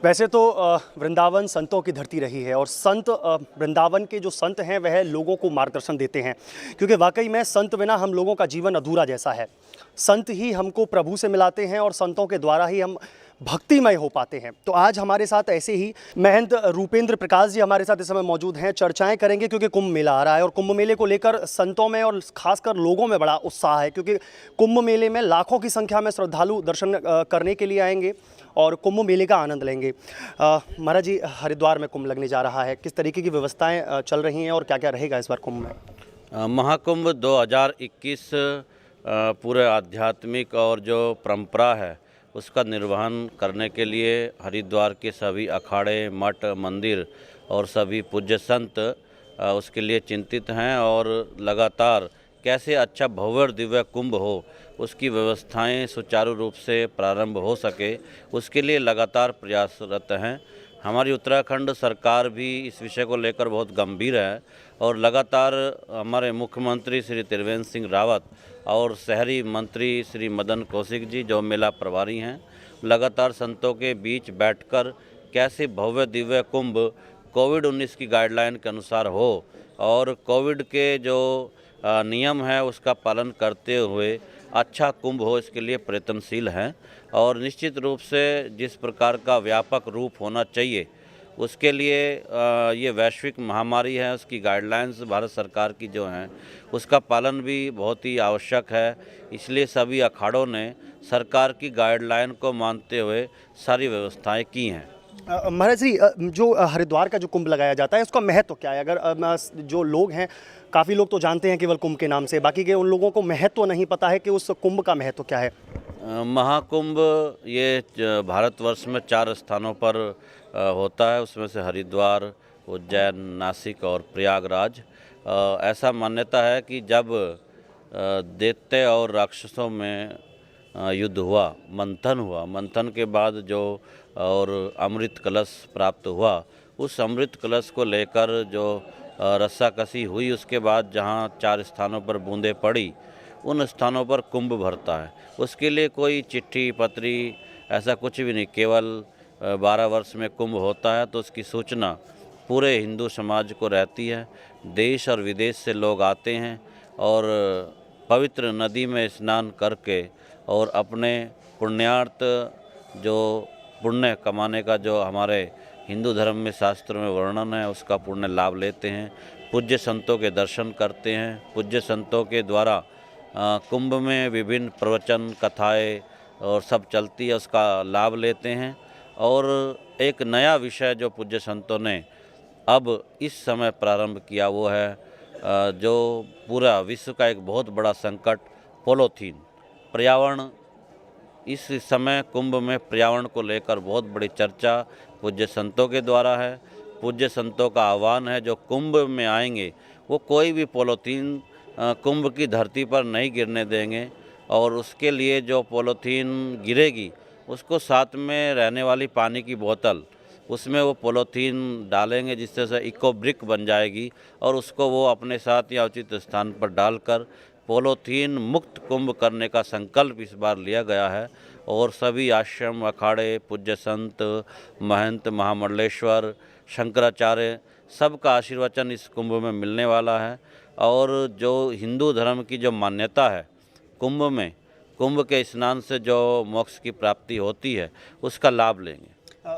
वैसे तो वृंदावन संतों की धरती रही है और संत वृंदावन के जो संत हैं वह लोगों को मार्गदर्शन देते हैं, क्योंकि वाकई में संत बिना हम लोगों का जीवन अधूरा जैसा है। संत ही हमको प्रभु से मिलाते हैं और संतों के द्वारा ही हम भक्तिमय हो पाते हैं। तो आज हमारे साथ ऐसे ही महंत रूपेंद्र प्रकाश जी हमारे साथ इस समय मौजूद हैं। चर्चाएं करेंगे क्योंकि कुंभ मेला आ रहा है और कुंभ मेले को लेकर संतों में और खासकर लोगों में बड़ा उत्साह है, क्योंकि कुंभ मेले में लाखों की संख्या में श्रद्धालु दर्शन करने के लिए आएंगे और कुंभ मेले का आनंद लेंगे। महाराज जी, हरिद्वार में कुंभ लगने जा रहा है, किस तरीके की व्यवस्थाएं चल रही हैं और क्या क्या रहेगा इस बार कुंभ में? महाकुंभ 2021 पूरे आध्यात्मिक और जो परंपरा है उसका निर्वहन करने के लिए हरिद्वार के सभी अखाड़े, मठ, मंदिर और सभी पूज्य संत उसके लिए चिंतित हैं और लगातार कैसे अच्छा भव्य और दिव्य कुंभ हो उसकी व्यवस्थाएं सुचारू रूप से प्रारंभ हो सके, उसके लिए लगातार प्रयासरत हैं। हमारी उत्तराखंड सरकार भी इस विषय को लेकर बहुत गंभीर है और लगातार हमारे मुख्यमंत्री श्री त्रिवेंद्र सिंह रावत और शहरी मंत्री श्री मदन कौशिक जी जो मेला प्रभारी हैं, लगातार संतों के बीच बैठकर कैसे भव्य दिव्य कुंभ कोविड-19 की गाइडलाइन के अनुसार हो और कोविड के जो नियम है उसका पालन करते हुए अच्छा कुंभ हो, इसके लिए प्रयत्नशील हैं। और निश्चित रूप से जिस प्रकार का व्यापक रूप होना चाहिए उसके लिए ये वैश्विक महामारी है, उसकी गाइडलाइंस भारत सरकार की जो हैं उसका पालन भी बहुत ही आवश्यक है। इसलिए सभी अखाड़ों ने सरकार की गाइडलाइन को मानते हुए सारी व्यवस्थाएं की हैं। महाराज जी, जो हरिद्वार का जो कुंभ लगाया जाता है उसका महत्व क्या है? अगर जो लोग हैं, काफ़ी लोग तो जानते हैं केवल कुंभ के नाम से, बाकी के उन लोगों को महत्व नहीं पता है कि उस कुंभ का महत्व क्या है। महाकुंभ ये भारतवर्ष में 4 स्थानों पर होता है, उसमें से हरिद्वार, उज्जैन, नासिक और प्रयागराज। ऐसा मान्यता है कि जब दैत्य और राक्षसों में युद्ध हुआ, मंथन के बाद जो और अमृत कलश प्राप्त हुआ, उस अमृत कलश को लेकर जो रस्साकसी हुई, उसके बाद जहाँ 4 स्थानों पर बूंदें पड़ी उन स्थानों पर कुंभ भरता है। उसके लिए कोई चिट्ठी पत्री ऐसा कुछ भी नहीं, केवल 12 वर्ष में कुंभ होता है तो उसकी सूचना पूरे हिंदू समाज को रहती है। देश और विदेश से लोग आते हैं और पवित्र नदी में स्नान करके और अपने पुण्यार्थ जो पुण्य कमाने का जो हमारे हिंदू धर्म में शास्त्र में वर्णन है उसका पुण्य लाभ लेते हैं। पूज्य संतों के दर्शन करते हैं। पूज्य संतों के द्वारा कुंभ में विभिन्न प्रवचन, कथाएं और सब चलती है, उसका लाभ लेते हैं। और एक नया विषय जो पूज्य संतों ने अब इस समय प्रारंभ किया वो है जो पूरा विश्व का एक बहुत बड़ा संकट पॉलीथीन, पर्यावरण। इस समय कुंभ में पर्यावरण को लेकर बहुत बड़ी चर्चा पूज्य संतों के द्वारा है। पूज्य संतों का आह्वान है जो कुंभ में आएंगे वो कोई भी पॉलीथीन कुंभ की धरती पर नहीं गिरने देंगे और उसके लिए जो पॉलीथीन गिरेगी उसको साथ में रहने वाली पानी की बोतल उसमें वो पॉलीथीन डालेंगे, जिससे से इको ब्रिक बन जाएगी और उसको वो अपने साथ या उचित स्थान पर डालकर पॉलीथीन मुक्त कुंभ करने का संकल्प इस बार लिया गया है। और सभी आश्रम, अखाड़े, पूज्य संत, महंत, महामंडलेश्वर, शंकराचार्य सबका आशीर्वचन इस कुंभ में मिलने वाला है। और जो हिंदू धर्म की जो मान्यता है कुंभ के स्नान से जो मोक्ष की प्राप्ति होती है उसका लाभ लेंगे।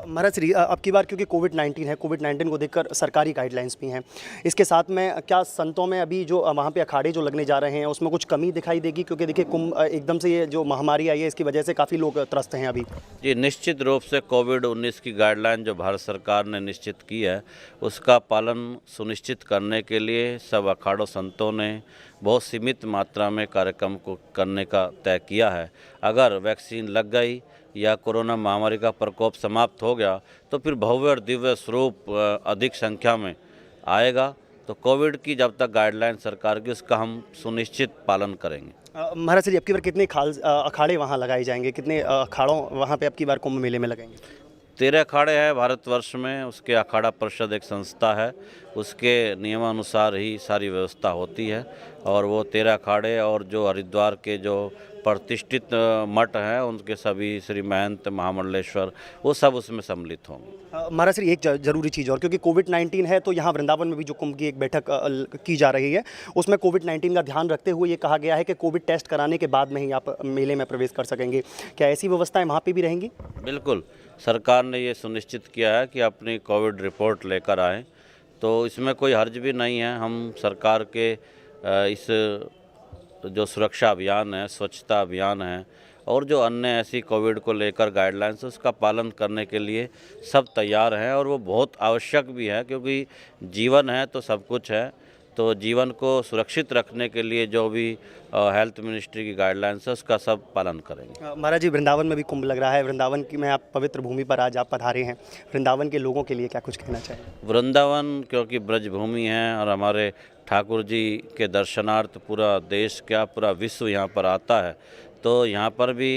महाराज श्री, अब की बार क्योंकि कोविड-19 है, कोविड-19 को देखकर सरकारी गाइडलाइंस भी हैं, इसके साथ में क्या संतों में अभी जो वहाँ पे अखाड़े जो लगने जा रहे हैं उसमें कुछ कमी दिखाई देगी? क्योंकि देखिए कुंभ एकदम से ये जो महामारी आई है इसकी वजह से काफ़ी लोग त्रस्त हैं अभी। जी, निश्चित रूप से कोविड-19 की गाइडलाइन जो भारत सरकार ने निश्चित की है उसका पालन सुनिश्चित करने के लिए सब अखाड़ों संतों ने बहुत सीमित मात्रा में कार्यक्रम को करने का तय किया है। अगर वैक्सीन लग गई या कोरोना महामारी का प्रकोप समाप्त हो गया तो फिर भव्य और दिव्य स्वरूप अधिक संख्या में आएगा। तो कोविड की जब तक गाइडलाइन सरकार की उसका हम सुनिश्चित पालन करेंगे। महाराज श्री, अब की बार कितने अखाड़े वहाँ लगाए जाएंगे, कितने अखाड़ों वहाँ पे अब की बार कुंभ मेले में लगेंगे? 13 अखाड़े हैं भारतवर्ष में। उसके अखाड़ा परिषद एक संस्था है, उसके नियमानुसार ही सारी व्यवस्था होती है और वो 13 अखाड़े और जो हरिद्वार के जो प्रतिष्ठित मठ हैं उनके सभी श्री महंत महामंडलेश्वर वो सब उसमें सम्मिलित होंगे। महाराज श्री एक जरूरी चीज़ और, क्योंकि कोविड-19 है तो यहाँ वृंदावन में भी जो कुंभ की एक बैठक की जा रही है उसमें कोविड-19 का ध्यान रखते हुए ये कहा गया है कि कोविड टेस्ट कराने के बाद में ही आप मेले में प्रवेश कर सकेंगे। क्या ऐसी व्यवस्थाएं वहाँ पे भी रहेंगी? बिल्कुल, सरकार ने ये सुनिश्चित किया है कि अपनी कोविड रिपोर्ट लेकर आएँ, तो इसमें कोई हर्ज भी नहीं है। हम सरकार के इस जो सुरक्षा अभियान है, स्वच्छता अभियान है और जो अन्य ऐसी कोविड को लेकर गाइडलाइंस है उसका पालन करने के लिए सब तैयार हैं और वो बहुत आवश्यक भी है, क्योंकि जीवन है तो सब कुछ है। तो जीवन को सुरक्षित रखने के लिए जो भी हेल्थ मिनिस्ट्री की गाइडलाइंस है उसका सब पालन करेंगे। महाराज जी, वृंदावन में भी कुंभ लग रहा है, वृंदावन की में आप पवित्र भूमि पर आज आप पधारे हैं, वृंदावन के लोगों के लिए क्या कुछ कहना चाहिए? वृंदावन क्योंकि ब्रज भूमि है और हमारे ठाकुर जी के दर्शनार्थ पूरा देश क्या पूरा विश्व यहाँ पर आता है, तो यहाँ पर भी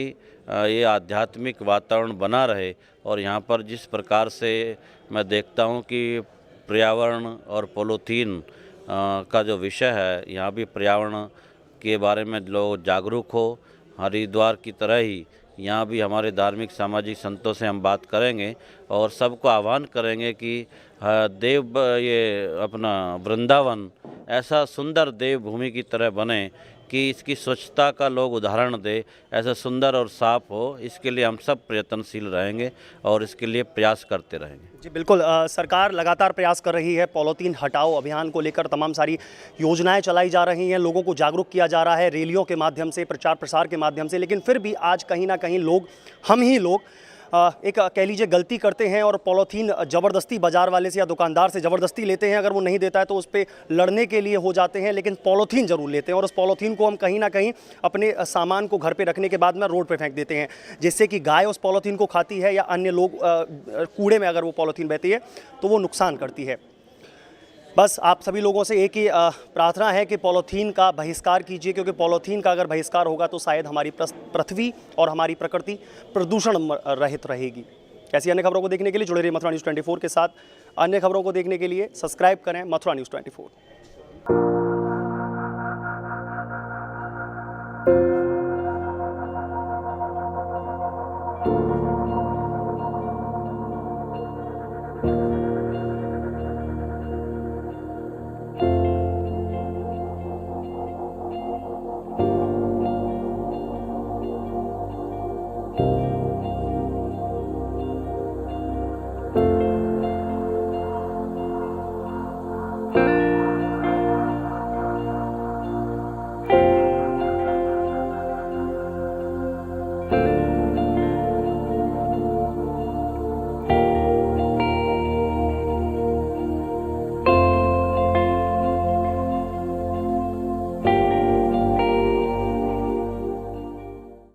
ये आध्यात्मिक वातावरण बना रहे। और यहाँ पर जिस प्रकार से मैं देखता हूँ कि पर्यावरण और पॉलीथीन का जो विषय है, यहाँ भी पर्यावरण के बारे में लोग जागरूक हो। हरिद्वार की तरह ही यहाँ भी हमारे धार्मिक सामाजिक संतों से हम बात करेंगे और सबको आह्वान करेंगे कि ये अपना वृंदावन ऐसा सुंदर देव भूमि की तरह बने कि इसकी स्वच्छता का लोग उदाहरण दे, ऐसा सुंदर और साफ हो। इसके लिए हम सब प्रयत्नशील रहेंगे और इसके लिए प्रयास करते रहेंगे। जी बिल्कुल, सरकार लगातार प्रयास कर रही है। पॉलीथीन हटाओ अभियान को लेकर तमाम सारी योजनाएं चलाई जा रही हैं, लोगों को जागरूक किया जा रहा है रैलियों के माध्यम से, प्रचार प्रसार के माध्यम से। लेकिन फिर भी आज कहीं ना कहीं लोग, हम ही लोग एक कह लीजिए गलती करते हैं और पॉलीथीन ज़बरदस्ती बाज़ार वाले से या दुकानदार से ज़बरदस्ती लेते हैं। अगर वो नहीं देता है तो उस पर लड़ने के लिए हो जाते हैं, लेकिन पॉलीथीन ज़रूर लेते हैं और उस पॉलीथीन को हम कहीं ना कहीं अपने सामान को घर पे रखने के बाद में रोड पे फेंक देते हैं, जिससे कि गाय उस पॉलीथीन को खाती है या अन्य लोग कूड़े में अगर वो पॉलीथीन बहती है तो वो नुकसान करती है। बस आप सभी लोगों से एक ही प्रार्थना है कि पॉलीथीन का बहिष्कार कीजिए, क्योंकि पॉलीथीन का अगर बहिष्कार होगा तो शायद हमारी पृथ्वी और हमारी प्रकृति प्रदूषण रहित रहेगी। ऐसी अन्य खबरों को देखने के लिए जुड़े रहिए मथुरा न्यूज़ 24 के साथ। अन्य खबरों को देखने के लिए सब्सक्राइब करें मथुरा न्यूज़ 24।